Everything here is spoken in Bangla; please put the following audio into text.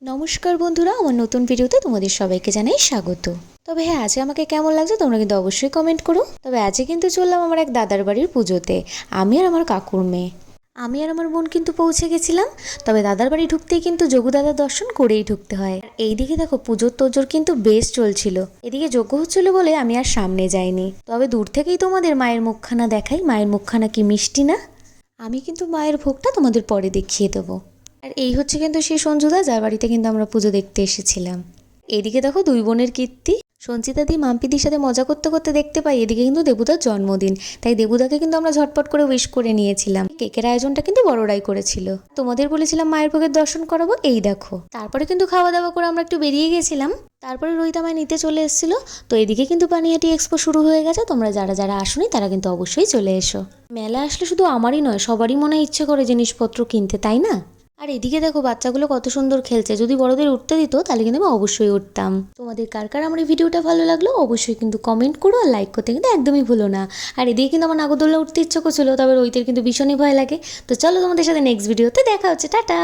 নমস্কার বন্ধুরা, আমার নতুন ভিডিওতে তোমাদের সবাইকে জানাই স্বাগত। তবে হ্যাঁ, আজকে আমাকে কেমন লাগছে তোমরা কিন্তু অবশ্যই কমেন্ট করো। তবে আজকে কিন্তু চললাম আমার এক দাদার বাড়ির পুজোতে, আমি আর আমার কাকুর মেয়ে। আমি আর আমার বোন কিন্তু পৌঁছে গেছিলাম। তবে দাদার বাড়ি ঢুকতেই কিন্তু যোগু দাদার দর্শন করেই ঢুকতে হয়। আর এইদিকে দেখো পুজোর তোজোর কিন্তু বেশ চলছিল। এদিকে যজ্ঞ হচ্ছিল বলে আমি আর সামনে যাইনি। তবে দূর থেকেই তোমাদের মায়ের মুখখানা দেখাই। মায়ের মুখখানা কি মিষ্টি না! আমি কিন্তু মায়ের ভোগটা তোমাদের পরে দেখিয়ে দেবো। আর এই হচ্ছে কিন্তু সেই সঞ্জুদা, যার বাড়িতে কিন্তু আমরা পুজো দেখতে এসেছিলাম। এদিকে দেখো দুই বোনের কীর্তি। সঞ্চিতা দি মাম্পিদির সাথে মজা করতে করতে দেখতে পাই এদিকে কিন্তু দেবুদার জন্মদিন। তাই দেবুদাকে কিন্তু আমরা ঝটপট করে উইশ করে নিয়েছিলাম। কেকের আয়োজনটা কিন্তু বড়রাই করেছিল। তোমাদের বলেছিলাম মায়ের ভোগের দর্শন করাবো, এই দেখো। তারপরে কিন্তু খাওয়া দাওয়া করে আমরা একটু বেরিয়ে গেছিলাম। তারপরে রোহিত আমায় নিতে চলে এসেছিল। তো এদিকে কিন্তু পানিহাটি এক্সপো শুরু হয়ে গেছে। তোমরা যারা যারা আসোনি তারা কিন্তু অবশ্যই চলে এসো। মেলা আসলে শুধু আমারই নয়, সবারই মনে ইচ্ছে করে জিনিসপত্র কিনতে, তাই না? আর এদিকে দেখো বাচ্চাগুলো কত সুন্দর খেলছে। যদি বড়দের উঠতে দিত তাহলে কিন্তু আমি অবশ্যই উঠতাম। তোমাদের কার কার আমার এই ভিডিওটা ভালো লাগলো অবশ্যই কিন্তু কমেন্ট করো, আর লাইক করতে কিন্তু একদমই ভুলো না। আর এদিকে কিন্তু আমার নাগরদোল্লা উঠতে ইচ্ছে করছিল, তবে রোহিতের কিন্তু ভীষণই ভয় লাগে। তো চলো তোমাদের সাথে নেক্সট ভিডিওতে দেখা হচ্ছে, টাটা।